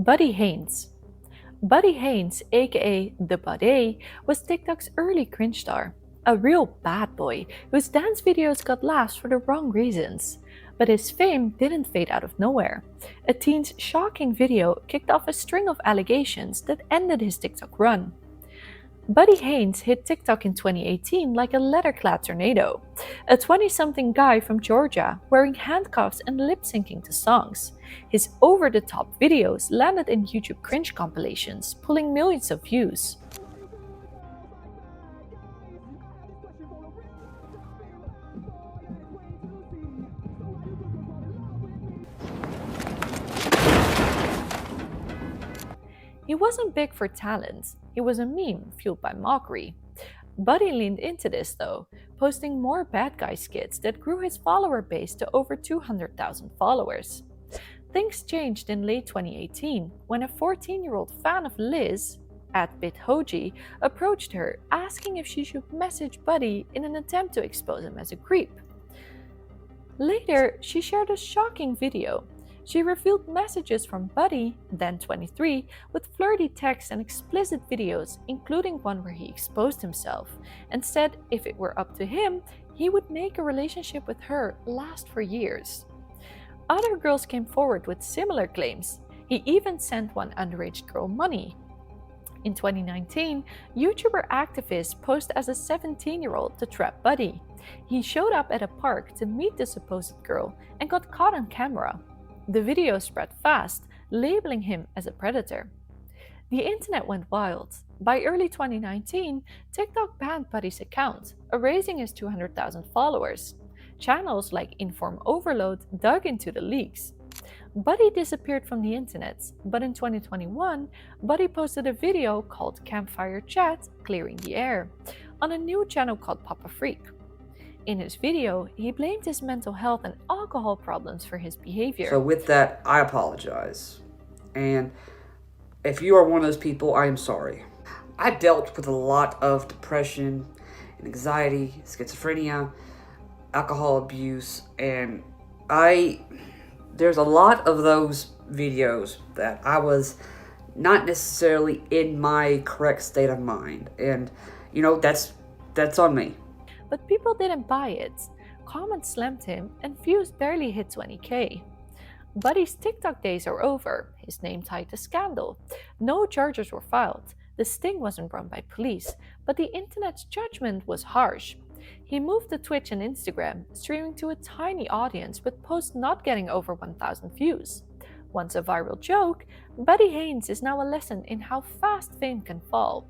Buddy Haynes. Buddy Haynes, aka the Buddy, was TikTok's early cringe star. A real bad boy whose dance videos got laughs for the wrong reasons. But his fame didn't fade out of nowhere. A teen's shocking video kicked off a string of allegations that ended his TikTok run. Buddy Haynes hit TikTok in 2018 like a leather-clad tornado. A 20-something guy from Georgia wearing handcuffs and lip-syncing to songs. His over-the-top videos landed in YouTube cringe compilations, pulling millions of views. He wasn't big for talent, he was a meme fueled by mockery. Buddy leaned into this though, posting more bad guy skits that grew his follower base to over 200,000 followers. Things changed in late 2018 when a 14-year-old fan of Liz, @BitHoji, approached her asking if she should message Buddy in an attempt to expose him as a creep. Later, she shared a shocking video. She revealed messages from Buddy, then 23, with flirty texts and explicit videos, including one where he exposed himself, and said if it were up to him, he would make a relationship with her last for years. Other girls came forward with similar claims. He even sent one underage girl money. In 2019, YouTuber activists posed as a 17-year-old to trap Buddy. He showed up at a park to meet the supposed girl and got caught on camera. The video spread fast, labeling him as a predator. The internet went wild. By early 2019, TikTok banned Buddy's account, erasing his 200,000 followers. Channels like Inform Overload dug into the leaks. Buddy disappeared from the internet, but in 2021, Buddy posted a video called Campfire Chat Clearing the Air on a new channel called Papa Freak. In his video, he blamed his mental health and alcohol problems for his behavior. So with that, I apologize. And if you are one of those people, I am sorry. I dealt with a lot of depression and anxiety, schizophrenia, alcohol abuse, and there's a lot of those videos that I was not necessarily in my correct state of mind. And, that's on me. But people didn't buy it. Comments slammed him and views barely hit 20k. Buddy's TikTok days are over, his name tied to scandal. No charges were filed. The sting wasn't run by police, but the internet's judgment was harsh. He moved to Twitch and Instagram, streaming to a tiny audience with posts not getting over 1,000 views. Once a viral joke, Buddy Haynes is now a lesson in how fast fame can fall.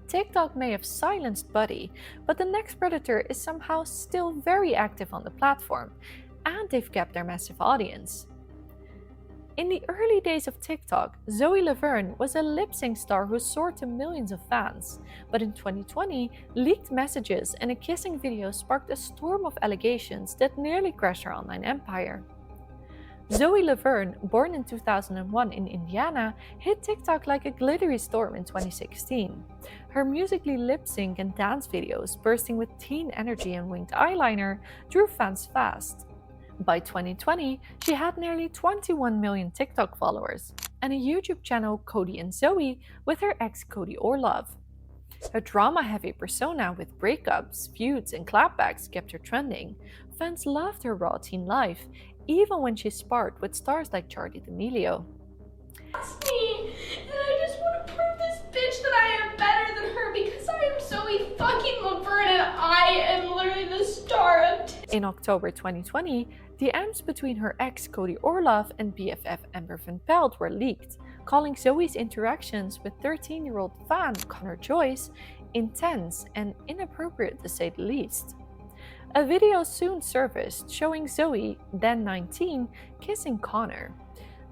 TikTok may have silenced Buddy, but the next predator is somehow still very active on the platform, and they've kept their massive audience. In the early days of TikTok, Zoe Laverne was a lip-sync star who soared to millions of fans, but in 2020, leaked messages and a kissing video sparked a storm of allegations that nearly crashed her online empire. Zoe Laverne, born in 2001 in Indiana, hit TikTok like a glittery storm in 2016. Her musically lip-sync and dance videos, bursting with teen energy and winged eyeliner, drew fans fast. By 2020, she had nearly 21 million TikTok followers, and a YouTube channel, Cody and Zoe, with her ex Cody Orlov. Her drama-heavy persona with breakups, feuds, and clapbacks kept her trending. Fans loved her raw teen life, even when she sparred with stars like Charli D'Amelio. That's me, and I just want to prove this bitch that I am better than her because I am Zoe fucking Laverne and I am literally the star of In October 2020, DMs between her ex Cody Orlov and BFF Amber Van Pelt were leaked, calling Zoe's interactions with 13-year-old fan Connor Joyce intense and inappropriate to say the least. A video soon surfaced showing Zoe, then 19, kissing Connor.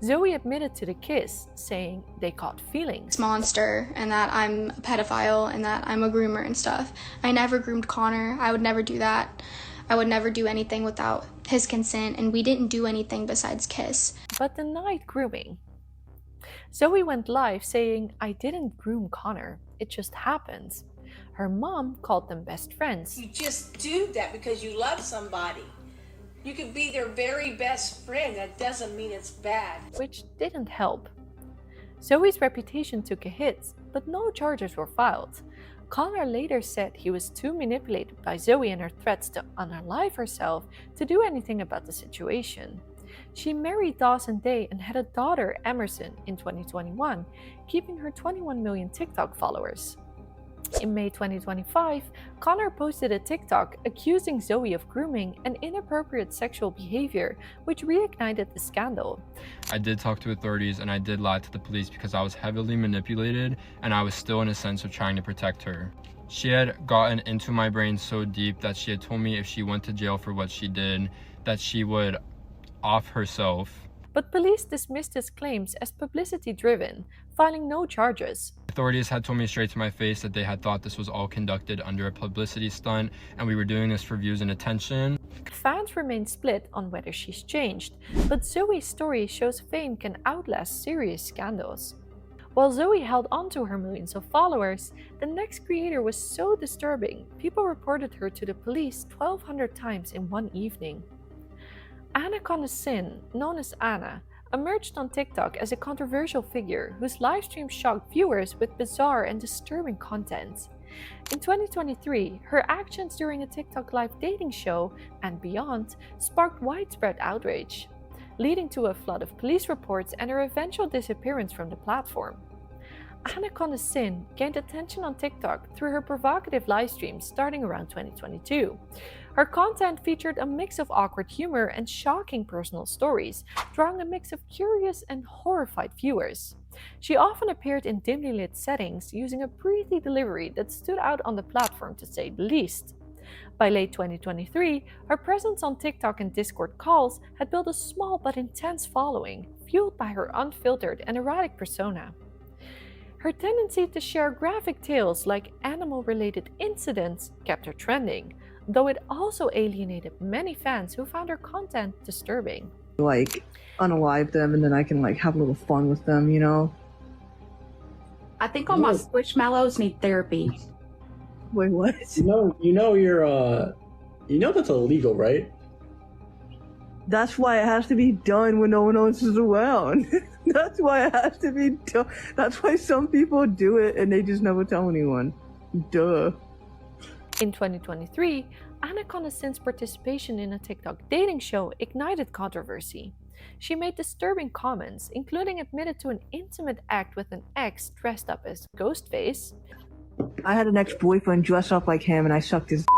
Zoe admitted to the kiss, saying they caught feelings. Monster, and that I'm a pedophile, and that I'm a groomer and stuff. I never groomed Connor. I would never do that. I would never do anything without his consent, and we didn't do anything besides kiss. But denied grooming. Zoe went live saying, "I didn't groom Connor, it just happened." Her mom called them best friends. You just do that because you love somebody. You can be their very best friend. That doesn't mean it's bad. Which didn't help. Zoe's reputation took a hit, but no charges were filed. Connor later said he was too manipulated by Zoe and her threats to unalive herself to do anything about the situation. She married Dawson Day and had a daughter, Emerson, in 2021, keeping her 21 million TikTok followers. In May 2025, Connor posted a TikTok accusing Zoe of grooming and inappropriate sexual behavior, which reignited the scandal. I did talk to authorities and I did lie to the police because I was heavily manipulated and I was still in a sense of trying to protect her. She had gotten into my brain so deep that she had told me if she went to jail for what she did, that she would off herself. But police dismissed his claims as publicity-driven, filing no charges. Authorities had told me straight to my face that they had thought this was all conducted under a publicity stunt and we were doing this for views and attention. Fans remain split on whether she's changed, but Zoe's story shows fame can outlast serious scandals. While Zoe held onto her millions of followers, the next creator was so disturbing, people reported her to the police 1,200 times in one evening. AnacondaSin, known as Anna, emerged on TikTok as a controversial figure whose livestream shocked viewers with bizarre and disturbing content. In 2023, her actions during a TikTok live dating show and beyond sparked widespread outrage, leading to a flood of police reports and her eventual disappearance from the platform. AnacondaSin gained attention on TikTok through her provocative livestreams starting around 2022. Her content featured a mix of awkward humor and shocking personal stories, drawing a mix of curious and horrified viewers. She often appeared in dimly lit settings using a breathy delivery that stood out on the platform to say the least. By late 2023, her presence on TikTok and Discord calls had built a small but intense following, fueled by her unfiltered and erratic persona. Her tendency to share graphic tales like animal-related incidents kept her trending, though it also alienated many fans who found her content disturbing. Like, unalive them and then I can like have a little fun with them, you know? I think all my squishmallows need therapy. Wait, what? You know that's illegal, right? That's why it has to be done when no one else is around. That's why it has to be done. That's why some people do it and they just never tell anyone. Duh. In 2023, AnacondaSin's participation in a TikTok dating show ignited controversy. She made disturbing comments, including admitted to an intimate act with an ex dressed up as Ghostface. I had an ex-boyfriend dress up like him and I sucked his dick.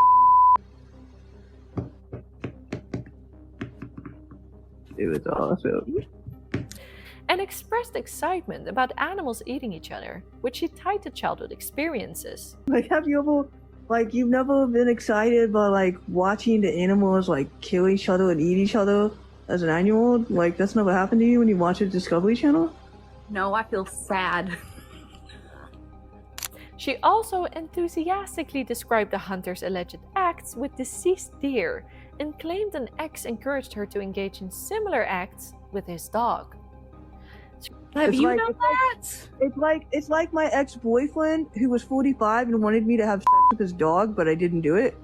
It was awesome. And expressed excitement about animals eating each other, which she tied to childhood experiences. Like, have you ever, like, you've never been excited by, like, watching the animals, like, kill each other and eat each other as an 9-year-old? Like, that's never happened to you when you watch a Discovery Channel? No, I feel sad. She also enthusiastically described the hunter's alleged acts with deceased deer and claimed an ex encouraged her to engage in similar acts with his dog. Have you like, done that? It's like my ex-boyfriend who was 45 and wanted me to have sex with his dog, but I didn't do it.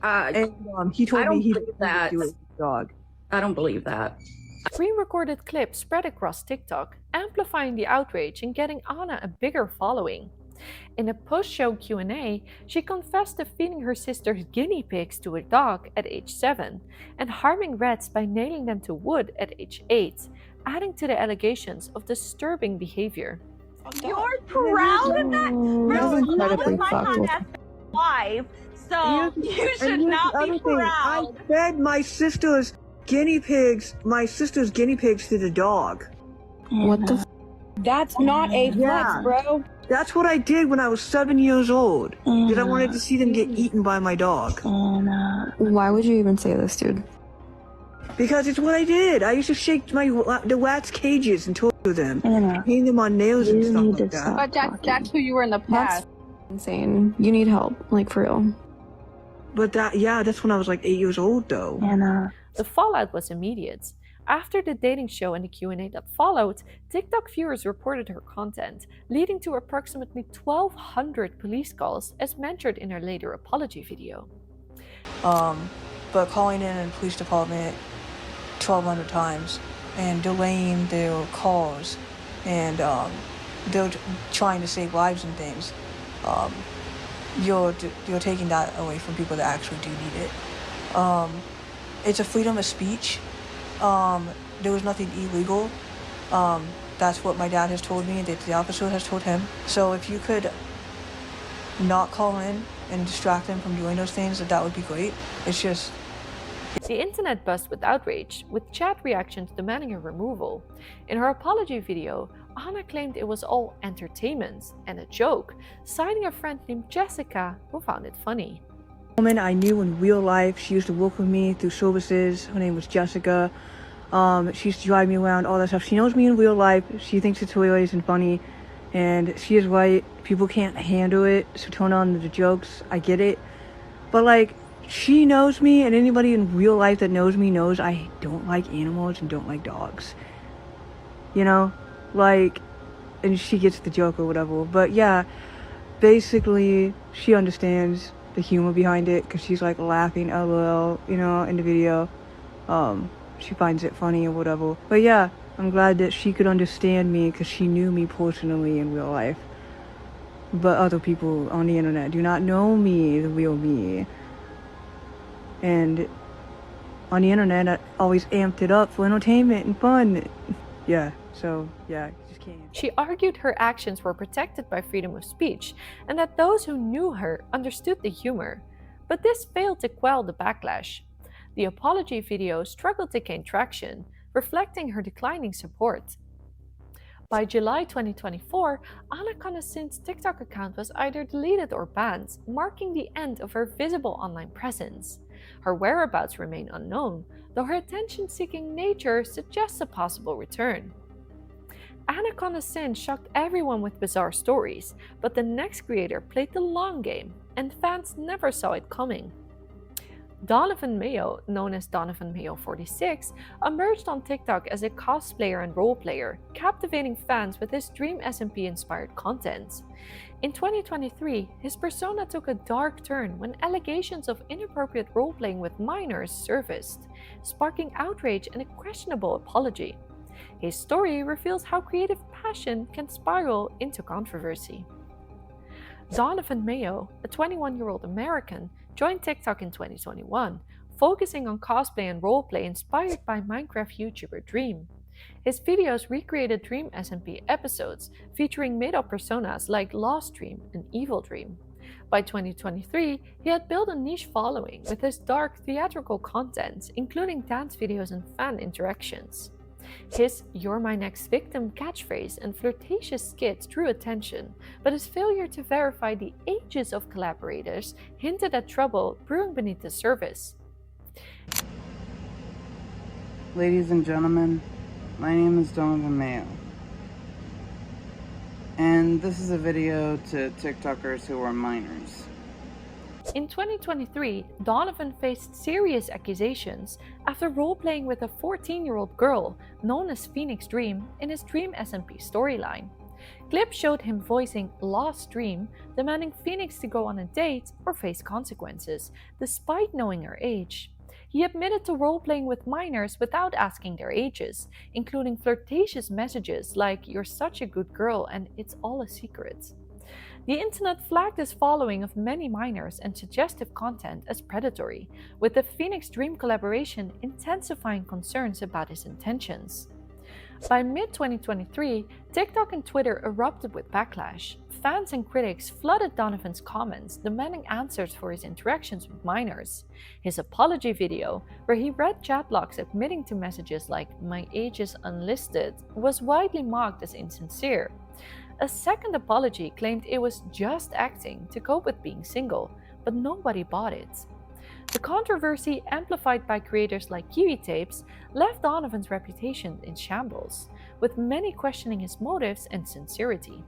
And he told me he didn't do it with his dog. I don't believe that. A pre-recorded clip spread across TikTok, amplifying the outrage and getting Anna a bigger following. In a post-show Q&A, she confessed to feeding her sister's guinea pigs to a dog at age 7 and harming rats by nailing them to wood at age 8, adding to the allegations of disturbing behavior. You're proud of that? That's incredibly fucked. Wife, so you should not be proud. I fed my sister's guinea pigs to the dog. What the That's not a flex, bro. That's what I did when I was 7 years old. Because I wanted to see them get eaten by my dog. Why would you even say this, dude? Because it's what I did. I used to shake the rats' cages and torture them. Hang them on nails and stuff like that. But that's who you were in the past. That's insane. You need help, like for real. But that's when I was like 8 years old though. The fallout was immediate. After the dating show and the Q&A that followed, TikTok viewers reported her content, leading to approximately 1,200 police calls as mentioned in her later apology video. But calling in the police department 1,200 times and delaying their calls and they're trying to save lives and things, you're taking that away from people that actually do need it. It's a freedom of speech. There was nothing illegal. That's what my dad has told me, that the officer has told him. So if you could not call in and distract them from doing those things, that would be great. It's just... The internet buzzed with outrage, with chat reactions demanding her removal. In her apology video, Anna claimed it was all entertainment and a joke, citing a friend named Jessica who found it funny. A woman I knew in real life, she used to work with me through services. Her name was Jessica. She used to drive me around, all that stuff. She knows me in real life. She thinks it's hilarious and funny, and she is right. People can't handle it, so turn on the jokes. I get it. But like, she knows me, and anybody in real life that knows me knows I don't like animals and don't like dogs. You know? Like, and she gets the joke or whatever. But yeah, basically, she understands the humor behind it, because she's like laughing LOL, you know, in the video. She finds it funny or whatever. But yeah, I'm glad that she could understand me, because she knew me personally in real life. But other people on the internet do not know me, the real me. And on the internet, I always amped it up for entertainment and fun. Yeah, so yeah, you just can't. She argued her actions were protected by freedom of speech, and that those who knew her understood the humor. But this failed to quell the backlash. The apology video struggled to gain traction, reflecting her declining support. By July 2024, AnacondaSin's TikTok account was either deleted or banned, marking the end of her visible online presence. Her whereabouts remain unknown, though her attention-seeking nature suggests a possible return. AnacondaSin shocked everyone with bizarre stories, but the next creator played the long game, and fans never saw it coming. Donovan Mayo, known as Donovan Mayo 46, emerged on TikTok as a cosplayer and roleplayer, captivating fans with his Dream SMP-inspired content. In 2023, his persona took a dark turn when allegations of inappropriate roleplaying with minors surfaced, sparking outrage and a questionable apology. His story reveals how creative passion can spiral into controversy. Donovan Mayo, a 21-year-old American, joined TikTok in 2021, focusing on cosplay and roleplay inspired by Minecraft YouTuber Dream. His videos recreated Dream SMP episodes, featuring made-up personas like Lost Dream and Evil Dream. By 2023, he had built a niche following with his dark theatrical content, including dance videos and fan interactions. His "You're my next victim" catchphrase and flirtatious skits drew attention, but his failure to verify the ages of collaborators hinted at trouble brewing beneath the surface. Ladies and gentlemen, my name is Donovan Mayo. And this is a video to TikTokers who are minors. In 2023, Donovan faced serious accusations after role-playing with a 14-year-old girl known as Phoenix Dream in his Dream SMP storyline. Clips showed him voicing Lost Dream, demanding Phoenix to go on a date or face consequences, despite knowing her age. He admitted to role-playing with minors without asking their ages, including flirtatious messages like "You're such a good girl" and "It's all a secret." The internet flagged his following of many minors and suggestive content as predatory, with the Phoenix Dream collaboration intensifying concerns about his intentions. By mid-2023, TikTok and Twitter erupted with backlash. Fans and critics flooded Donovan's comments, demanding answers for his interactions with minors. His apology video, where he read chat logs admitting to messages like "My age is unlisted," was widely mocked as insincere. A second apology claimed it was just acting to cope with being single, but nobody bought it. The controversy, amplified by creators like Kiwi Tapes, left Donovan's reputation in shambles, with many questioning his motives and sincerity.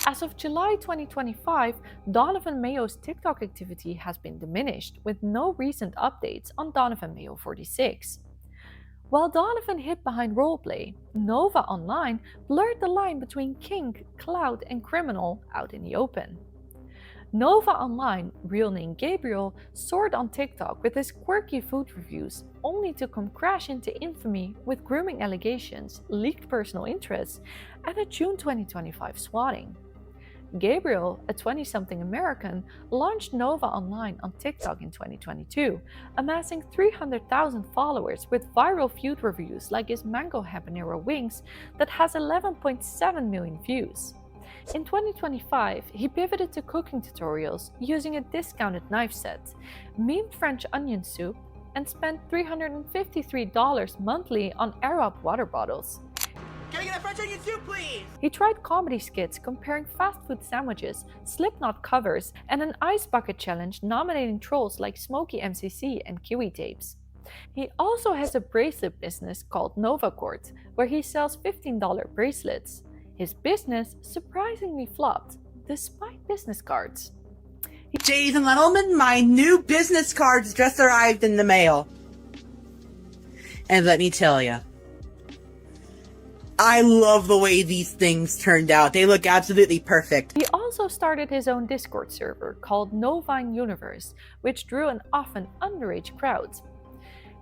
As of July 2025, Donovan Mayo's TikTok activity has been diminished, with no recent updates on Donovan Mayo 46. While Donovan hid behind roleplay, Nova Online blurred the line between kink, clout, and criminal out in the open. Nova Online, real name Gabriel, soared on TikTok with his quirky food reviews, only to come crash into infamy with grooming allegations, leaked personal interests, and a June 2025 swatting. Gabriel, a 20-something American, launched Nova Online on TikTok in 2022, amassing 300,000 followers with viral food reviews like his mango habanero wings that has 11.7 million views. In 2025, he pivoted to cooking tutorials using a discounted knife set, memed French onion soup, and spent $353 monthly on Air-Up water bottles. Can I get a French onion soup, please? He tried comedy skits comparing fast food sandwiches, Slipknot covers, and an ice bucket challenge nominating trolls like Smokey MCC and Kiwi Tapes. He also has a bracelet business called NovaCord, where he sells $15 bracelets. His business surprisingly flopped, despite business cards. Ladies and gentlemen, my new business cards just arrived in the mail. And let me tell you, I love the way these things turned out. They look absolutely perfect. He also started his own Discord server called Novine Universe, which drew an often underage crowd.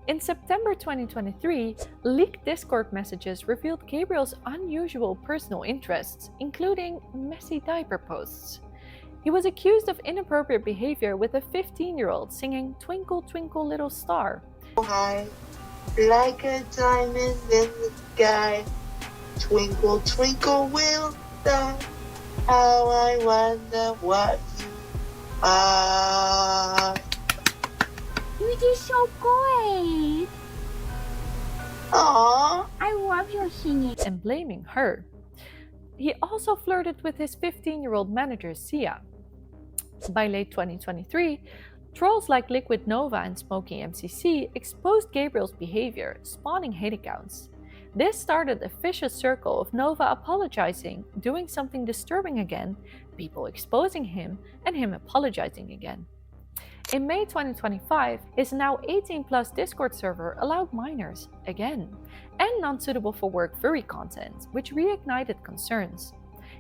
In September 2023, leaked Discord messages revealed Gabriel's unusual personal interests, including messy diaper posts. He was accused of inappropriate behavior with a 15-year-old singing Twinkle Twinkle Little Star. High, like a diamond in the sky. Twinkle, twinkle, little star, how I wonder what you are. You did so great. Aww. I love your singing. And blaming her. He also flirted with his 15-year-old manager, Sia. By late 2023, trolls like Liquid Nova and Smokey MCC exposed Gabriel's behavior, spawning hate accounts. This started a vicious circle of Nova apologizing, doing something disturbing again, people exposing him, and him apologizing again. In May 2025, his now 18-plus Discord server allowed minors, again, and non-suitable for work furry content, which reignited concerns.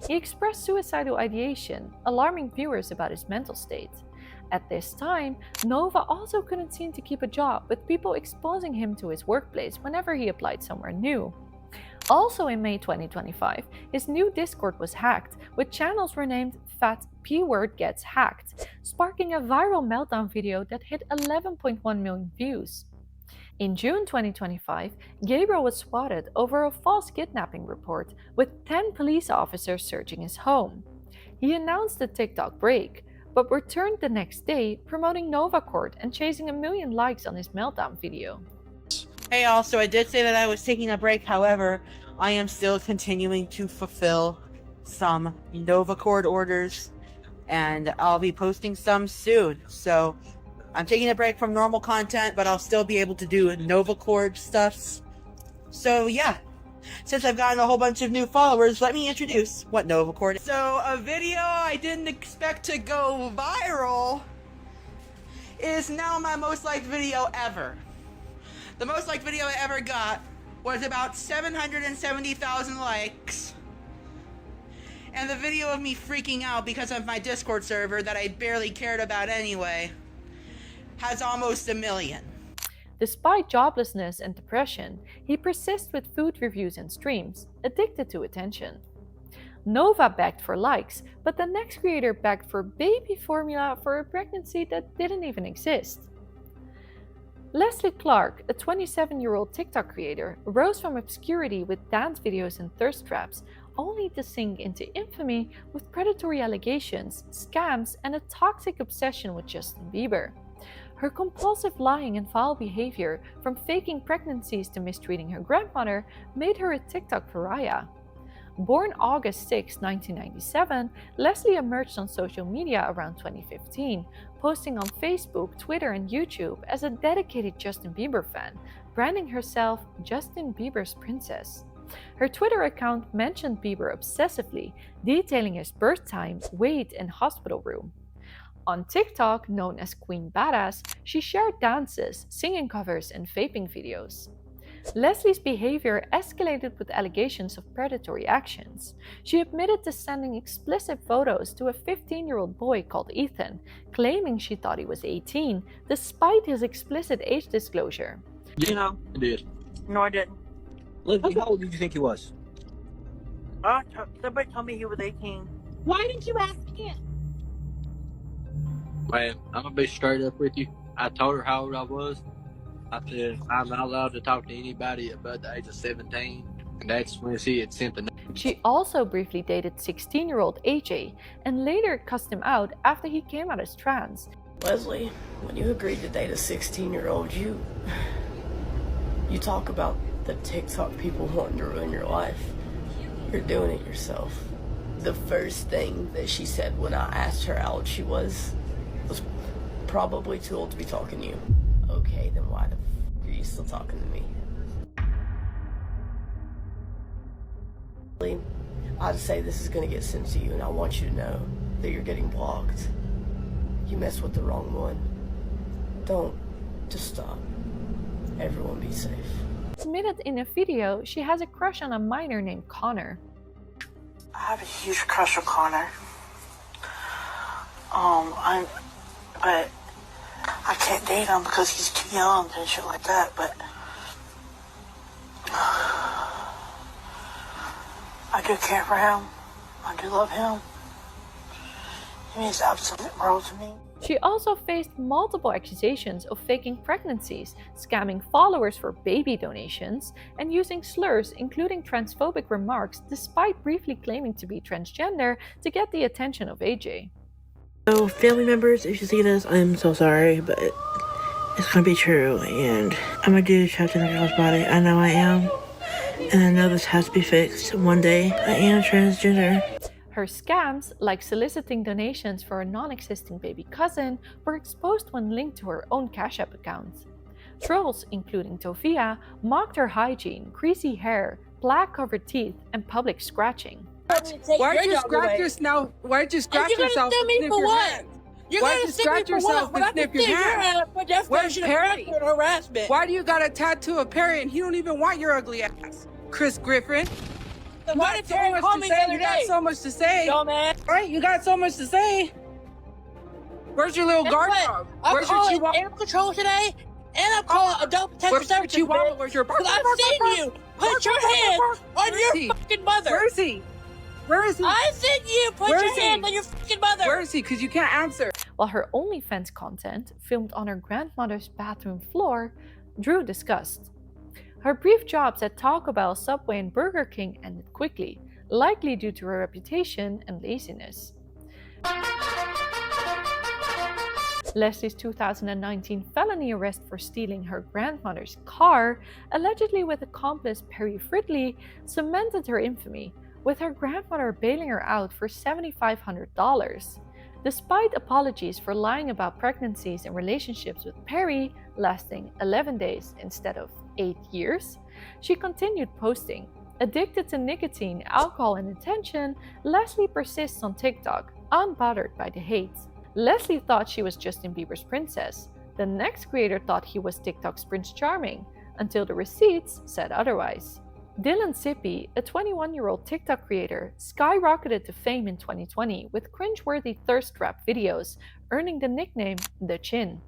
He expressed suicidal ideation, alarming viewers about his mental state. At this time, Nova also couldn't seem to keep a job, with people exposing him to his workplace whenever he applied somewhere new. Also in May 2025, his new Discord was hacked, with channels renamed Fat P-Word Gets Hacked, sparking a viral meltdown video that hit 11.1 million views. In June 2025, Gabriel was swatted over a false kidnapping report, with 10 police officers searching his home. He announced a TikTok break, but returned the next day promoting NovaCord and chasing 1 million likes on his meltdown video. Hey all, so I did say that I was taking a break, however, I am still continuing to fulfill some NovaCord orders, and I'll be posting some soon. So I'm taking a break from normal content, but I'll still be able to do NovaCord stuff. So yeah, since I've gotten a whole bunch of new followers, let me introduce what NovaCord is. So a video I didn't expect to go viral is now my most liked video ever. The most liked video I ever got was about 770,000 likes. And the video of me freaking out because of my Discord server that I barely cared about anyway has almost 1 million. Despite joblessness and depression, he persists with food reviews and streams, addicted to attention. Nova begged for likes, but the next creator begged for baby formula for a pregnancy that didn't even exist. Leslie Clark, a 27-year-old TikTok creator, rose from obscurity with dance videos and thirst traps, only to sink into infamy with predatory allegations, scams, and a toxic obsession with Justin Bieber. Her compulsive lying and foul behavior, from faking pregnancies to mistreating her grandmother, made her a TikTok pariah. Born August 6, 1997, Leslie emerged on social media around 2015, posting on Facebook, Twitter, and YouTube as a dedicated Justin Bieber fan, branding herself Justin Bieber's Princess. Her Twitter account mentioned Bieber obsessively, detailing his birth time, weight, and hospital room. On TikTok, known as Queen Badass, she shared dances, singing covers, and vaping videos. Leslie's behavior escalated with allegations of predatory actions. She admitted to sending explicit photos to a 15-year-old boy called Ethan, claiming she thought he was 18, despite his explicit age disclosure. You know, I did. No, I didn't. Leslie, how old did you think he was? Somebody told me he was 18. Why didn't you ask him? Man, I'm gonna be straight up with you. I told her how old I was. I said I'm not allowed to talk to anybody above the age of 17, and that's when she had sent the. She also briefly dated 16-year-old AJ and later cussed him out after he came out as trans. Leslie, when you agreed to date a 16-year-old, you talk about the TikTok people wanting to ruin your life. You're doing it yourself. The first thing that she said when I asked her how old she was probably too old to be talking to you. Okay, then why the f are you still talking to me? I'd say this is gonna get sent to you, and I want you to know that you're getting blocked. You messed with the wrong one. Don't. Just stop. Everyone be safe. Admitted in a video she has a crush on a minor named Connor. I have a huge crush on Connor. But I can't date him because he's too young and shit like that, but I do care for him. I do love him. He means the absolute world to me. She also faced multiple accusations of faking pregnancies, scamming followers for baby donations, and using slurs including transphobic remarks despite briefly claiming to be transgender to get the attention of AJ. So, family members, if you see this, I'm so sorry, but it's gonna be true, and I'm a dude trapped in a girl's body. I know I am, and I know this has to be fixed. One day, I am transgender. Her scams, like soliciting donations for a non-existing baby cousin, were exposed when linked to her own Cash App account. Trolls, including Tofia, mocked her hygiene, greasy hair, plaque-covered teeth, and public scratching. Why'd you scratch yourself? Why'd you scratch yourself and sniff your hand? Why'd you scratch yourself and sniff your hand? Where's Perry? Harassment. Why do you got a tattoo of Perry and he don't even want your ugly ass? Chris Griffin. Why did Perry call me the other day? You got so much to say. Dumbass. Right? You got so much to say. Where's your little guard dog? I'm calling animal control today, and I'm calling adult protective services. Where's your because I've seen you put your hand on your fucking mother. Where is he? Where is he? I seen you put your hand on your fucking mother. Where is he? Because you can't answer. While her OnlyFans content, filmed on her grandmother's bathroom floor, drew disgust. Her brief jobs at Taco Bell, Subway, and Burger King ended quickly, likely due to her reputation and laziness. Leslie's 2019 felony arrest for stealing her grandmother's car, allegedly with accomplice Perry Fridley, cemented her infamy, with her grandmother bailing her out for $7,500. Despite apologies for lying about pregnancies and relationships with Perry, lasting 11 days instead of 8 years, she continued posting. Addicted to nicotine, alcohol, and attention, Leslie persists on TikTok, unbothered by the hate. Leslie thought she was Justin Bieber's princess. The next creator thought he was TikTok's Prince Charming, until the receipts said otherwise. Dylan Zippe, a 21-year-old TikTok creator, skyrocketed to fame in 2020 with cringeworthy thirst trap videos, earning the nickname The Chin.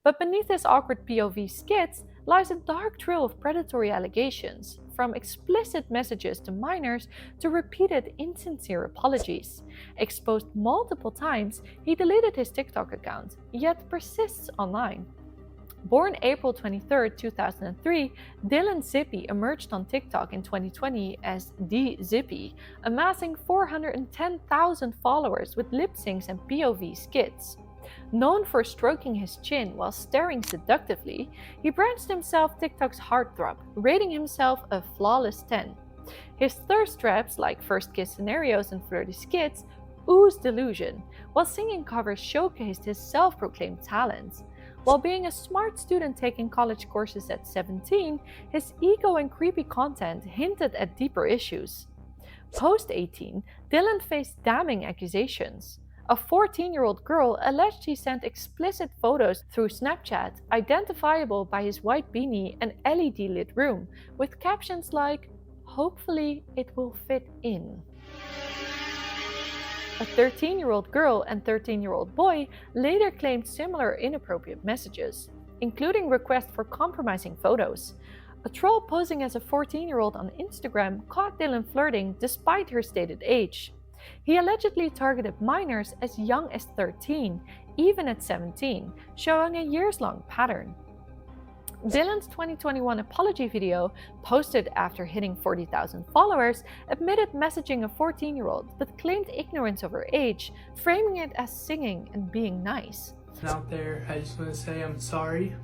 But beneath his awkward POV skits lies a dark trail of predatory allegations, from explicit messages to minors to repeated insincere apologies. Exposed multiple times, he deleted his TikTok account, yet persists online. Born April 23, 2003, Dylan Zippe emerged on TikTok in 2020 as The Zippe, amassing 410,000 followers with lip syncs and POV skits. Known for stroking his chin while staring seductively, he branched himself TikTok's heartthrob, rating himself a flawless 10. His thirst traps, like first kiss scenarios and flirty skits, oozed delusion, while singing covers showcased his self-proclaimed talents. While being a smart student taking college courses at 17, his ego and creepy content hinted at deeper issues. Post-18, Dylan faced damning accusations. A 14-year-old girl alleged he sent explicit photos through Snapchat, identifiable by his white beanie and LED-lit room, with captions like, "Hopefully it will fit in." A 13-year-old girl and 13-year-old boy later claimed similar inappropriate messages, including requests for compromising photos. A troll posing as a 14-year-old on Instagram caught Dylan flirting despite her stated age. He allegedly targeted minors as young as 13, even at 17, showing a years-long pattern. Dylan's 2021 apology video, posted after hitting 40,000 followers, admitted messaging a 14-year-old but claimed ignorance of her age, framing it as singing and being nice. Out there, I just want to say I'm sorry,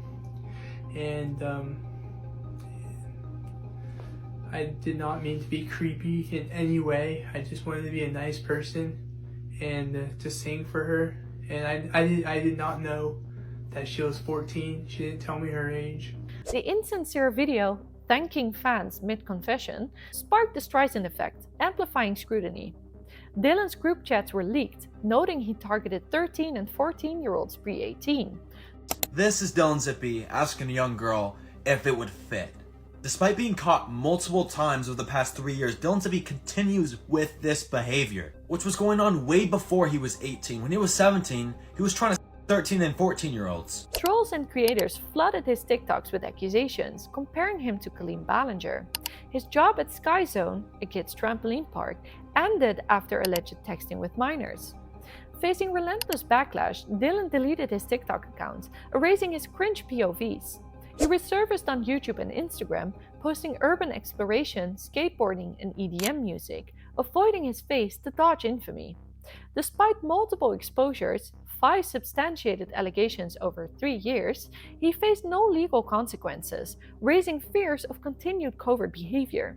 and I did not mean to be creepy in any way. I just wanted to be a nice person and to sing for her. And I did not know that she was 14. She didn't tell me her age. The insincere video, thanking fans mid-confession, sparked the Streisand effect, amplifying scrutiny. Dylan's group chats were leaked, noting he targeted 13 and 14-year-olds pre-18. This is Dylan Zippe asking a young girl if it would fit. Despite being caught multiple times over the past 3 years, Dylan Zippe continues with this behavior, which was going on way before he was 18. When he was 17, he was trying to 13 and 14-year-olds. Trolls and creators flooded his TikToks with accusations, comparing him to Colleen Ballinger. His job at Sky Zone, a kids' trampoline park, ended after alleged texting with minors. Facing relentless backlash, Dylan deleted his TikTok account, erasing his cringe POVs. He resurfaced on YouTube and Instagram, posting urban exploration, skateboarding, and EDM music, avoiding his face to dodge infamy. Despite multiple exposures, 5 substantiated allegations over 3 years, he faced no legal consequences, raising fears of continued covert behavior.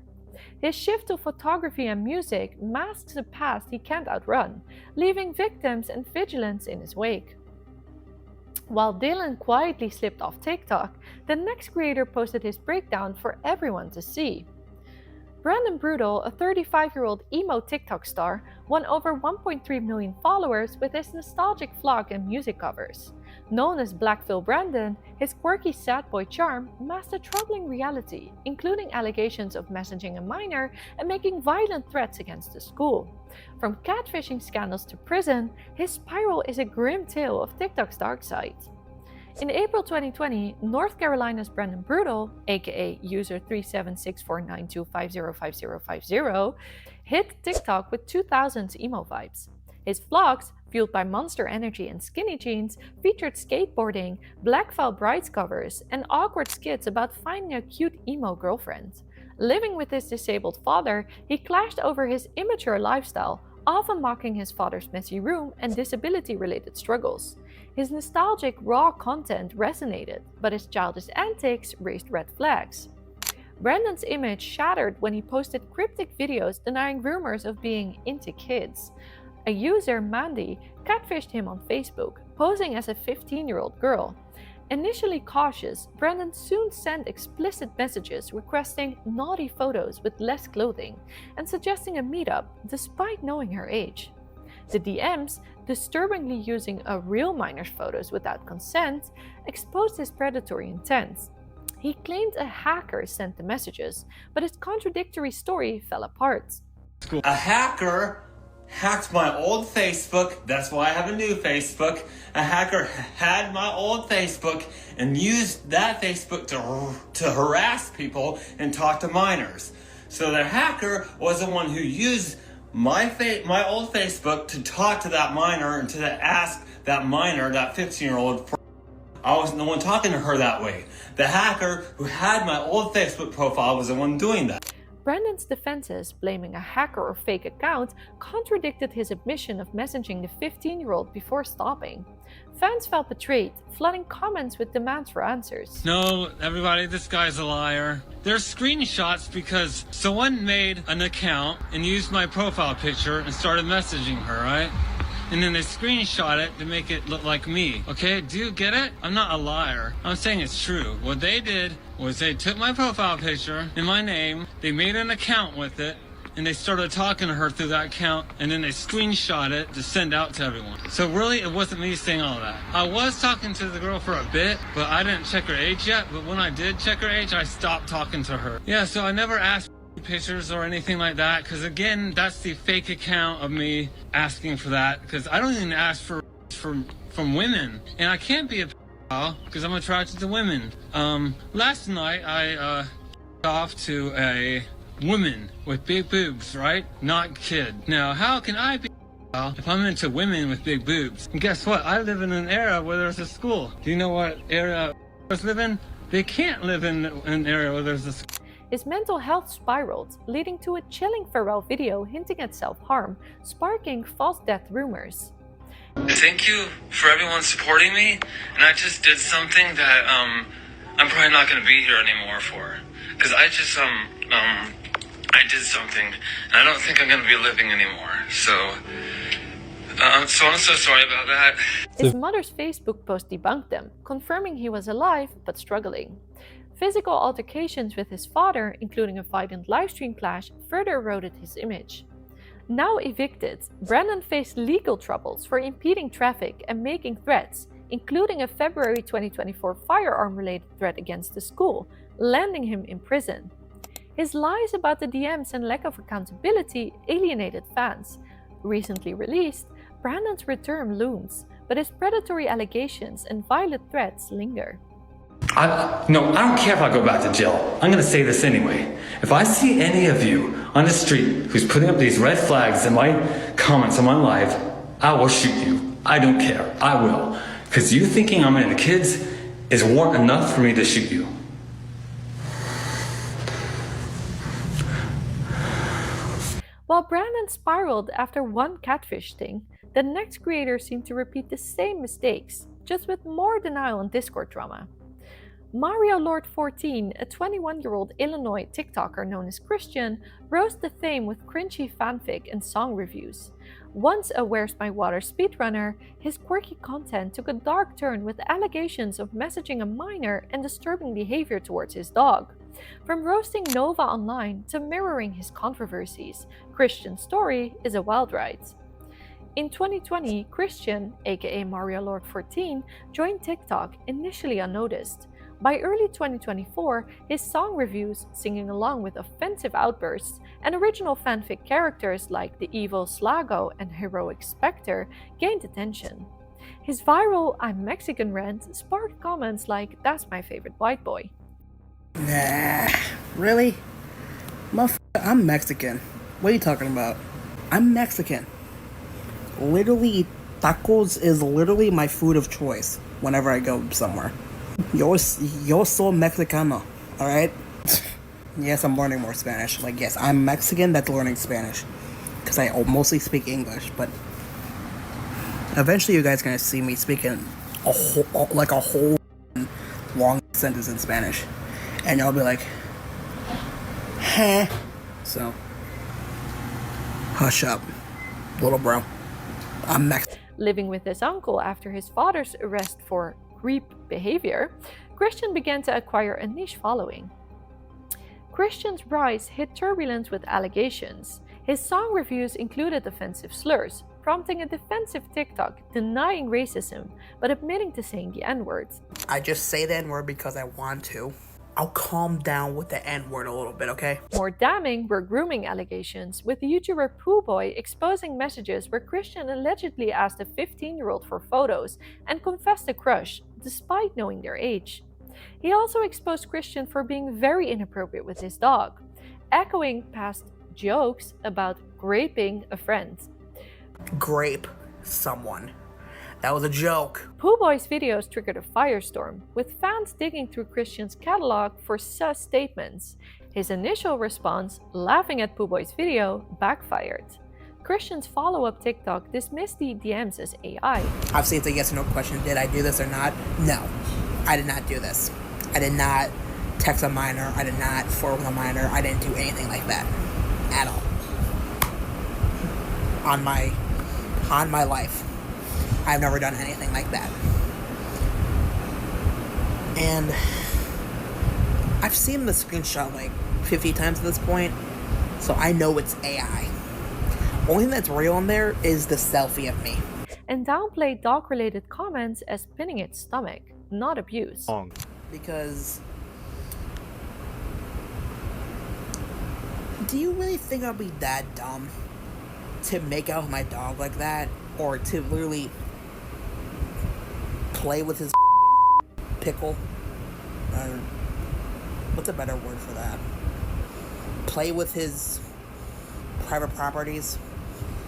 His shift to photography and music masks a past he can't outrun, leaving victims and vigilance in his wake. While Dylan quietly slipped off TikTok, the next creator posted his breakdown for everyone to see. Brandon Brootal, a 35-year-old emo TikTok star, won over 1.3 million followers with his nostalgic vlog and music covers. Known as Blackville Brandon, his quirky sad boy charm masked a troubling reality, including allegations of messaging a minor and making violent threats against the school. From catfishing scandals to prison, his spiral is a grim tale of TikTok's dark side. In April 2020, North Carolina's Brandon Brootal, aka user 376492505050, hit TikTok with 2000s emo vibes. His vlogs, fueled by Monster Energy and skinny jeans, featured skateboarding, Black Veil Brides covers, and awkward skits about finding a cute emo girlfriend. Living with his disabled father, he clashed over his immature lifestyle, often mocking his father's messy room and disability-related struggles. His nostalgic, raw content resonated, but his childish antics raised red flags. Brandon's image shattered when he posted cryptic videos denying rumors of being into kids. A user, Mandy, catfished him on Facebook, posing as a 15-year-old girl. Initially cautious, Brandon soon sent explicit messages requesting naughty photos with less clothing and suggesting a meetup despite knowing her age. The DMs, disturbingly using a real minor's photos without consent, exposed his predatory intent. He claimed a hacker sent the messages, but his contradictory story fell apart. A hacker hacked my old Facebook. That's why I have a new Facebook. A hacker had my old Facebook and used that Facebook to harass people and talk to minors. So the hacker was the one who used my old Facebook to talk to that minor and to ask that minor, that 15-year-old, I wasn't the one talking to her that way. The hacker who had my old Facebook profile was the one doing that. Brandon's defenses, blaming a hacker or fake account, contradicted his admission of messaging the 15-year-old before stopping. Fans felt betrayed, flooding comments with demands for answers. No, everybody, this guy's a liar. There's screenshots because someone made an account and used my profile picture and started messaging her, right? And then they screenshot it to make it look like me. Okay, do you get it? I'm not a liar. I'm saying it's true. What they did was they took my profile picture and my name, they made an account with it, and they started talking to her through that account, and then they screenshot it to send out to everyone. So really, it wasn't me saying all that. I was talking to the girl for a bit, but I didn't check her age yet. But when I did check her age, I stopped talking to her. Yeah, so I never asked pictures or anything like that, because again, that's the fake account of me asking for that, because I don't even ask for from women, and I can't be a pedophile because I'm attracted to women. Last night I off to a woman with big boobs, right? Not kid. Now, how can I be a pedophile if I'm into women with big boobs? And guess what? I live in an era where there's a school. Do you know what area I live in? They can't live in an area where there's a school. His mental health spiraled, leading to a chilling farewell video hinting at self-harm, sparking false death rumors. Thank you for everyone supporting me, and I just did something that I'm probably not going to be here anymore for, because I just I did something, and I don't think I'm going to be living anymore. So I'm so sorry about that. His mother's Facebook post debunked them, confirming he was alive but struggling. Physical altercations with his father, including a violent livestream clash, further eroded his image. Now evicted, Brandon faced legal troubles for impeding traffic and making threats, including a February 2024 firearm-related threat against the school, landing him in prison. His lies about the DMs and lack of accountability alienated fans. Recently released, Brandon's return looms, but his predatory allegations and violent threats linger. I don't care if I go back to jail. I'm gonna say this anyway. If I see any of you on the street who's putting up these red flags in my comments on my live, I will shoot you. I don't care. I will. Because you thinking I'm into kids is warrant enough for me to shoot you. While Brandon spiraled after one catfish sting, the next creator seemed to repeat the same mistakes, just with more denial and Discord drama. MarioLord 14, a 21-year-old Illinois TikToker known as Christian, rose to fame with cringy fanfic and song reviews. Once a Where's My Water speedrunner, his quirky content took a dark turn with allegations of messaging a minor and disturbing behavior towards his dog. From roasting Nova online to mirroring his controversies, Christian's story is a wild ride. In 2020, Christian, aka MarioLord 14, joined TikTok initially unnoticed. By early 2024, his song reviews, singing along with offensive outbursts, and original fanfic characters like the evil Slago and heroic Spectre gained attention. His viral I'm Mexican rant sparked comments like, "That's my favorite white boy." Nah, really? Motherfucker, I'm Mexican. What are you talking about? I'm Mexican. Literally, tacos is literally my food of choice whenever I go somewhere. Yo soy Mexicano, alright? Yes, I'm learning more Spanish. Like, yes, I'm Mexican that's learning Spanish. Because I mostly speak English, but eventually you guys are gonna see me speaking a whole long sentence in Spanish. And y'all be like, huh? So, hush up, little bro. I'm Mexican. Living with his uncle after his father's arrest for creep behavior, Christian began to acquire a niche following. Christian's rise hit turbulence with allegations. His song reviews included offensive slurs, prompting a defensive TikTok denying racism but admitting to saying the N-word. I just say the N-word because I want to. I'll calm down with the N-word a little bit, okay? More damning were grooming allegations, with YouTuber Pooh Boy exposing messages where Christian allegedly asked a 15-year-old for photos and confessed a crush, despite knowing their age. He also exposed Christian for being very inappropriate with his dog, echoing past jokes about graping a friend. Grape someone. That was a joke. Pooh Boy's videos triggered a firestorm, with fans digging through Christian's catalog for sus statements. His initial response, laughing at Pooh Boy's video, backfired. Christian's follow-up TikTok dismissed the DMs as AI. I've seen the yes or no question, did I do this or not? No, I did not do this. I did not text a minor, I did not forward a minor, I didn't do anything like that. At all. On my life. I've never done anything like that. And I've seen the screenshot like 50 times at this point. so I know it's AI. Only thing that's real in there is the selfie of me. And downplayed dog-related comments as pinning its stomach, not abuse. Because do you really think I'll be that dumb to make out with my dog like that? Or to literally play with his pickle? What's a better word for that? Play with his private properties?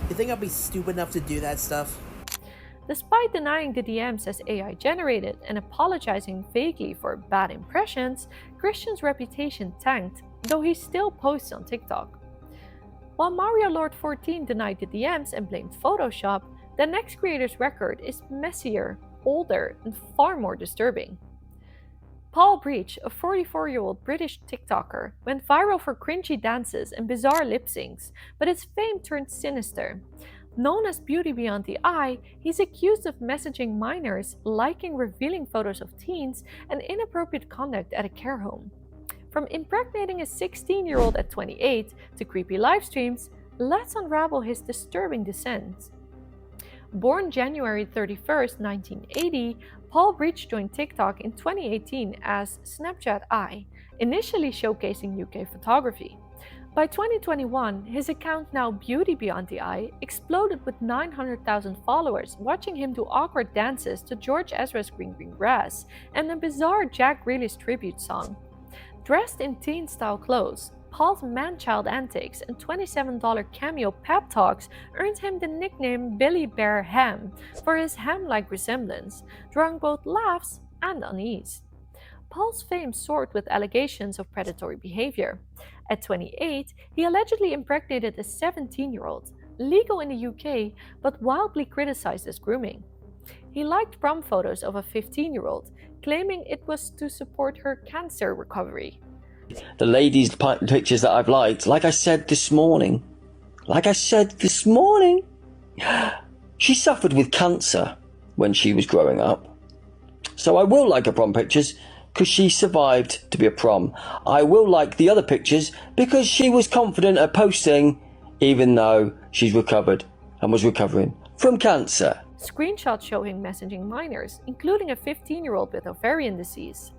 You think I'll be stupid enough to do that stuff? Despite denying the DMs as AI generated and apologizing vaguely for bad impressions, Christian's reputation tanked, though he still posts on TikTok. While MarioLord 14 denied the DMs and blamed Photoshop, the next creator's record is messier, older, and far more disturbing. Paul Breach, a 44-year-old British TikToker, went viral for cringy dances and bizarre lip syncs, but his fame turned sinister. Known as Beauty Beyond the Eye, he's accused of messaging minors, liking revealing photos of teens, and inappropriate conduct at a care home. From impregnating a 16-year-old at 28 to creepy live streams, let's unravel his disturbing descent. Born January 31st, 1980, Paul Breach joined TikTok in 2018 as Snapchat Eye, initially showcasing UK photography. By 2021, his account, now Beauty Beyond the Eye, exploded with 900,000 followers watching him do awkward dances to George Ezra's Green Green Grass and a bizarre Jack Grealish tribute song. Dressed in teen-style clothes, Paul's man-child antics and $27 cameo pep talks earned him the nickname Billy Bear Ham for his ham-like resemblance, drawing both laughs and unease. Paul's fame soared with allegations of predatory behavior. At 28, he allegedly impregnated a 17-year-old, legal in the UK, but wildly criticized as grooming. He liked prom photos of a 15-year-old, claiming it was to support her cancer recovery. The ladies' pictures that I've liked, like I said this morning, she suffered with cancer when she was growing up. So I will like her prom pictures because she survived to be a prom. I will like the other pictures because she was confident at posting, even though she's recovered and was recovering from cancer. Screenshots show him messaging minors, including a 15-year-old with ovarian disease,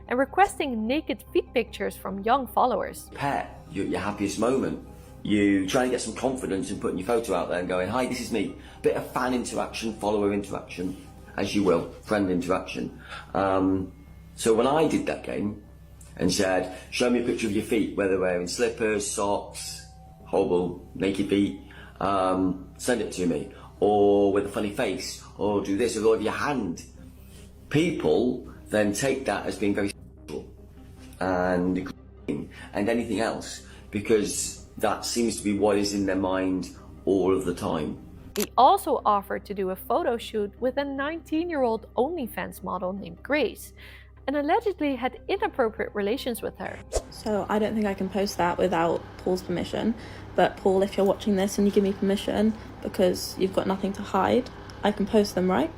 and requesting naked feet pictures from young followers. Pet, your happiest moment. You try and get some confidence in putting your photo out there and going, hi, this is me. Bit of fan interaction, follower interaction, as you will, friend interaction. So when I did that game and said, show me a picture of your feet, whether wearing slippers, socks, horrible naked feet, send it to me. Or with a funny face, or do this, or with your hand. People then take that as being very sexual and anything else, because that seems to be what is in their mind all of the time. He also offered to do a photo shoot with a 19-year-old OnlyFans model named Grace, and allegedly had inappropriate relations with her. So I don't think I can post that without Paul's permission. But Paul, if you're watching this and you give me permission, because you've got nothing to hide, I can post them, right?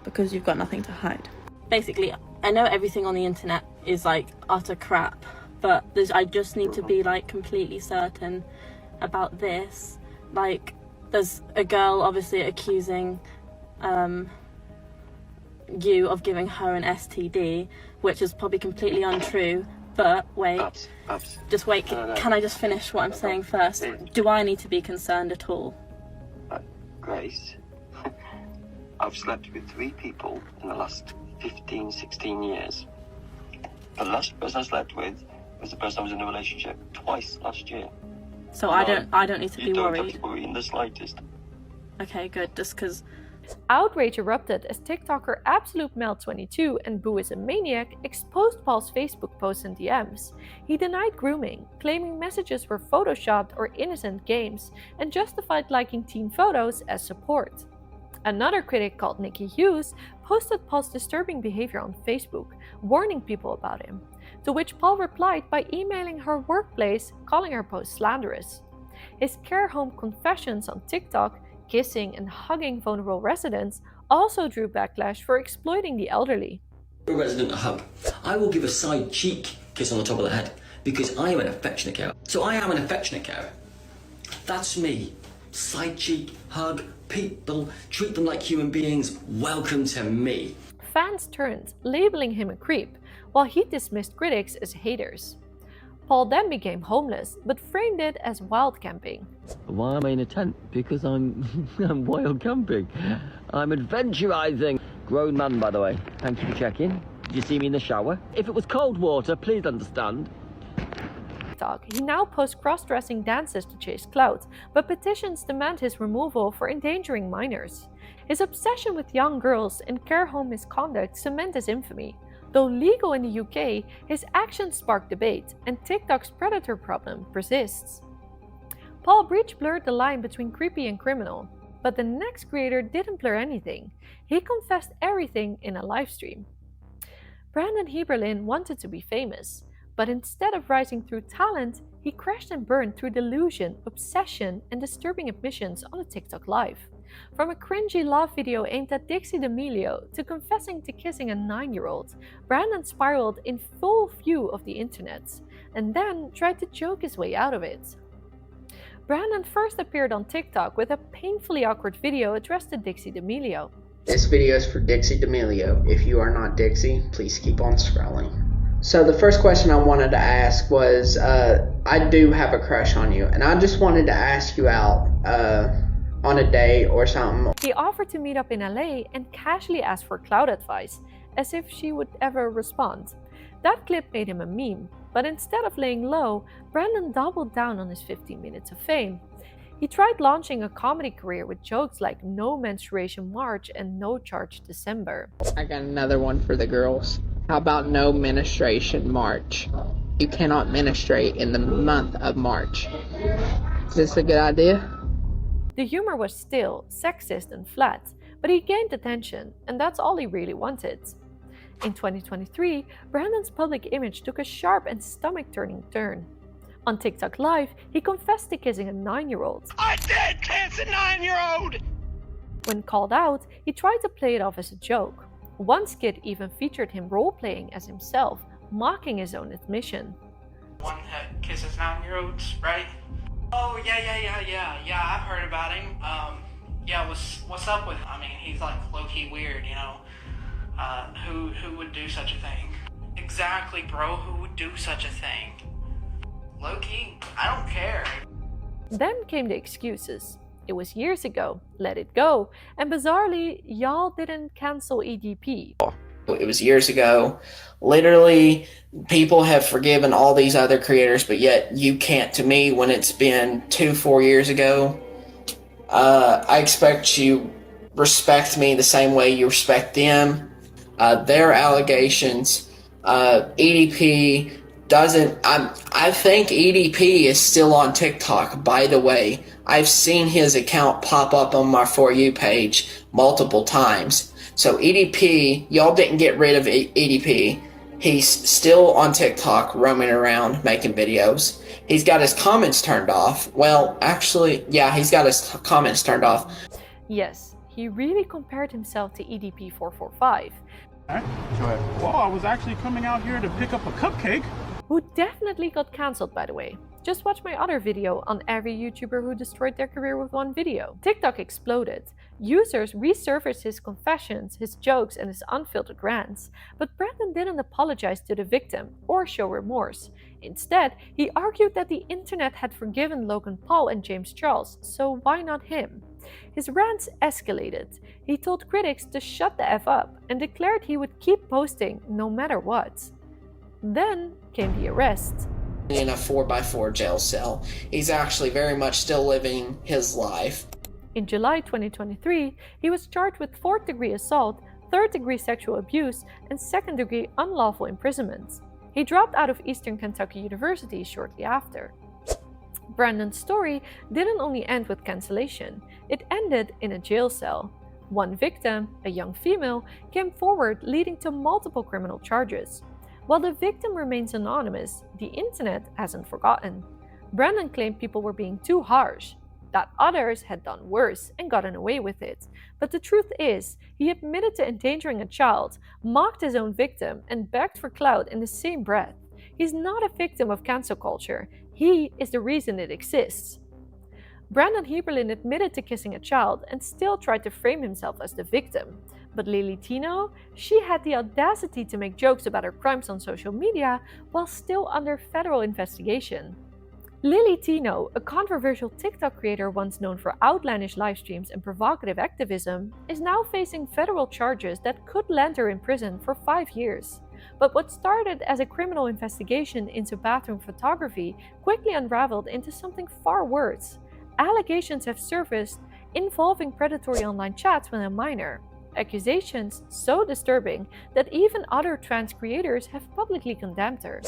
Because you've got nothing to hide. Basically, I know everything on the internet is like utter crap, but I just need to be like completely certain about this. Like, there's a girl obviously accusing you of giving her an STD, which is probably completely untrue. But wait, just wait, can I just finish what I'm saying first? Do I need to be concerned at all? Grace, I've slept with 3 people in the last 15, 16 years. The last person I slept with was the person I was in a relationship twice last year. So I don't need to be worried. You don't worried. have to worry in the slightest. Okay, good, just because... Outrage erupted as TikToker AbsoluteMel22 and Boo is a Maniac exposed Paul's Facebook posts and DMs. He denied grooming, claiming messages were photoshopped or innocent games, and justified liking teen photos as support. Another critic called Nikki Hughes posted Paul's disturbing behavior on Facebook, warning people about him, to which Paul replied by emailing her workplace, calling her post slanderous. His care home confessions on TikTok, kissing and hugging vulnerable residents, also drew backlash for exploiting the elderly. A resident a hug. I will give a side cheek kiss on the top of the head. because I am an affectionate carer. So I am an affectionate carer. That's me. Side cheek, hug, people, treat them like human beings. Welcome to me. Fans turned, labeling him a creep, while he dismissed critics as haters. Paul then became homeless, but framed it as wild camping. Why am I in a tent? Because I'm wild camping. I'm adventurizing. Grown man, by the way. Thank you for checking. Did you see me in the shower? If it was cold water, please understand. He now posts cross-dressing dances to chase clout, but petitions demand his removal for endangering minors. His obsession with young girls and care home misconduct cement his infamy. Though legal in the UK, his actions spark debate, and TikTok's predator problem persists. Paul Breach blurred the line between creepy and criminal, but the next creator didn't blur anything. He confessed everything in a livestream. Brandon Heaberlin wanted to be famous, but instead of rising through talent, he crashed and burned through delusion, obsession, and disturbing admissions on a TikTok live. From a cringy love video aimed at Dixie D'Amelio to confessing to kissing a 9-year-old, Brandon spiraled in full view of the internet, and then tried to joke his way out of it. Brandon first appeared on TikTok with a painfully awkward video addressed to Dixie D'Amelio. This video is for Dixie D'Amelio. If you are not Dixie, please keep on scrolling. So the first question I wanted to ask was, I do have a crush on you, and I just wanted to ask you out on a date or something. He offered to meet up in LA and casually asked for clout advice, as if she would ever respond. That clip made him a meme, but instead of laying low, Brandon doubled down on his 15 minutes of fame. He tried launching a comedy career with jokes like No Menstruation March and No Charge December. I got another one for the girls. How about No Menstruation March? You cannot menstruate in the month of March. Is this a good idea? The humor was still sexist and flat, but he gained attention, and that's all he really wanted. In 2023, Brandon's public image took a sharp and stomach-turning turn. On TikTok Live, he confessed to kissing a 9-year-old. I did kiss a 9-year-old! When called out, he tried to play it off as a joke. One skit even featured him role-playing as himself, mocking his own admission. One that kisses 9-year-olds, right? Oh, yeah, I've heard about him. Yeah, what's up with him? I mean, he's like low-key weird, you know? Who would do such a thing? Exactly, bro, who would do such a thing? Low-key, I don't care. Then came the excuses. It was years ago, let it go, and bizarrely, y'all didn't cancel EDP. It was years ago. Literally, people have forgiven all these other creators, but yet you can't to me when it's been 4 years ago. I expect you respect me the same way you respect them. Their allegations, EDP doesn't. I think EDP is still on TikTok, by the way. I've seen his account pop up on my For You page multiple times. So EDP, y'all didn't get rid of EDP. He's still on TikTok roaming around making videos. He's got his comments turned off. Well, actually, yeah, he's got his comments turned off. Yes, he really compared himself to EDP 445. Well, I was actually coming out here to pick up a cupcake. Who definitely got cancelled, by the way. Just watch my other video on every YouTuber who destroyed their career with one video. TikTok exploded. Users resurfaced his confessions, his jokes, and his unfiltered rants. But Brandon didn't apologize to the victim or show remorse. Instead, he argued that the internet had forgiven Logan Paul and James Charles, so why not him? His rants escalated. He told critics to shut the F up and declared he would keep posting no matter what. Then came the arrest. In a 4x4 jail cell. He's actually very much still living his life. In July 2023, he was charged with 4th-degree assault, 3rd-degree sexual abuse, and 2nd-degree unlawful imprisonment. He dropped out of Eastern Kentucky University shortly after. Brandon's story didn't only end with cancellation, it ended in a jail cell. One victim, a young female, came forward leading to multiple criminal charges. While the victim remains anonymous, the internet hasn't forgotten. Brandon claimed people were being too harsh, that others had done worse and gotten away with it. But the truth is, he admitted to endangering a child, mocked his own victim, and begged for clout in the same breath. He's not a victim of cancel culture. He is the reason it exists. Brandon Heaberlin admitted to kissing a child and still tried to frame himself as the victim. But Lily Tino, she had the audacity to make jokes about her crimes on social media while still under federal investigation. Lily Tino, a controversial TikTok creator once known for outlandish live streams and provocative activism, is now facing federal charges that could land her in prison for 5 years. But what started as a criminal investigation into bathroom photography quickly unraveled into something far worse. Allegations have surfaced involving predatory online chats with a minor. Accusations so disturbing that even other trans creators have publicly condemned her.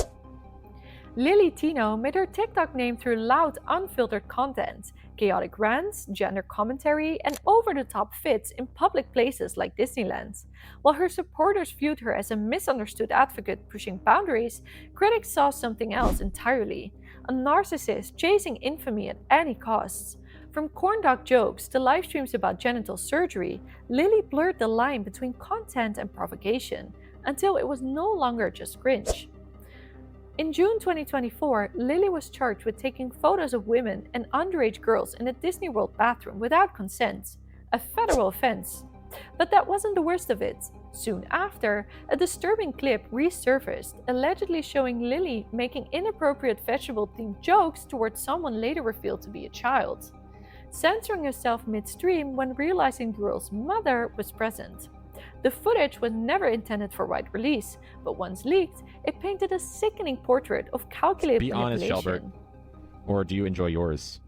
Lily Tino made her TikTok name through loud, unfiltered content, chaotic rants, gender commentary, and over-the-top fits in public places like Disneyland. While her supporters viewed her as a misunderstood advocate pushing boundaries, critics saw something else entirely. A narcissist chasing infamy at any cost. From corndog jokes to live streams about genital surgery, Lily blurred the line between content and provocation, until it was no longer just cringe. In June 2024, Lily was charged with taking photos of women and underage girls in a Disney World bathroom without consent, a federal offense. But that wasn't the worst of it. Soon after, a disturbing clip resurfaced, allegedly showing Lily making inappropriate vegetable-themed jokes towards someone later revealed to be a child, censoring herself midstream when realizing the girl's mother was present. The footage was never intended for wide release, but once leaked, it painted a sickening portrait of calculated Be honest, manipulation. Shelbert. Or do you enjoy yours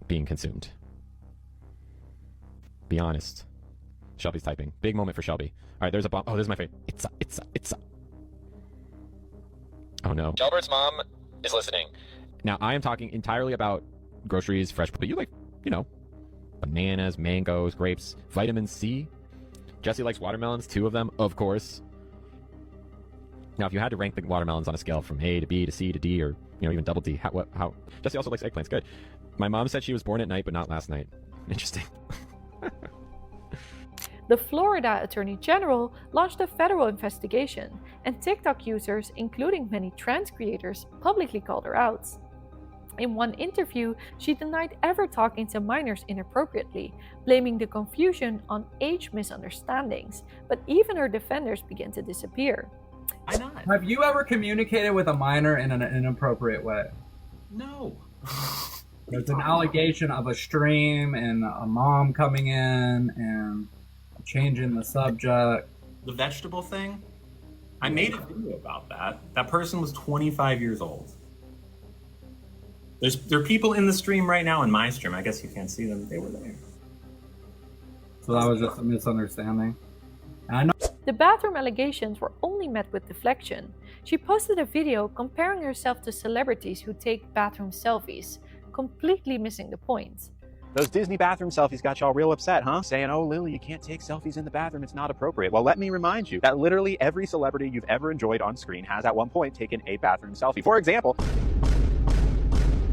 being consumed? Be honest. Shelby's typing. Big moment for Shelby. All right, there's a bomb. Oh, this is my favorite. It's a. Oh no. Shelbert's mom is listening. Now, I am talking entirely about groceries, fresh, but you like, bananas, mangoes, grapes, vitamin C. Jesse likes watermelons, 2 of them, of course. Now, if you had to rank the watermelons on a scale from A to B to C to D, or even double D, how? Jesse also likes eggplants. Good. My mom said she was born at night, but not last night. Interesting. The Florida Attorney General launched a federal investigation, and TikTok users, including many trans creators, publicly called her out. In one interview, she denied ever talking to minors inappropriately, blaming the confusion on age misunderstandings, but even her defenders began to disappear. Why not? Have you ever communicated with a minor in an inappropriate way? No. There's an allegation of a stream and a mom coming in and changing the subject. The vegetable thing? I made a video about that. That person was 25 years old. There are people in the stream right now in my stream. I guess you can't see them. They were there. So that was just a misunderstanding. And I know The bathroom allegations were only met with deflection. She posted a video comparing herself to celebrities who take bathroom selfies, completely missing the point. Those Disney bathroom selfies got y'all real upset, huh? Saying, oh, Lily, you can't take selfies in the bathroom. It's not appropriate. Well, let me remind you that literally every celebrity you've ever enjoyed on screen has at one point taken a bathroom selfie. For example,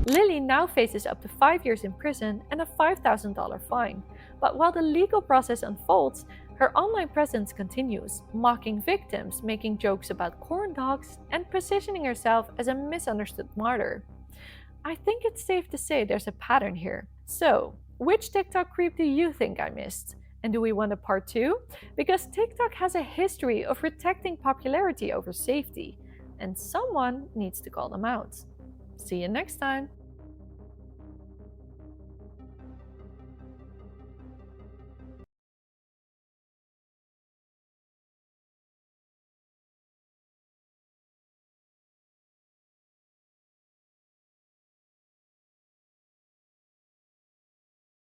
Lily now faces up to 5 years in prison and a $5,000 fine. But while the legal process unfolds, her online presence continues, mocking victims, making jokes about corn dogs, and positioning herself as a misunderstood martyr. I think it's safe to say there's a pattern here. So, which TikTok creep do you think I missed? And do we want a part 2? Because TikTok has a history of protecting popularity over safety, and someone needs to call them out. See you next time!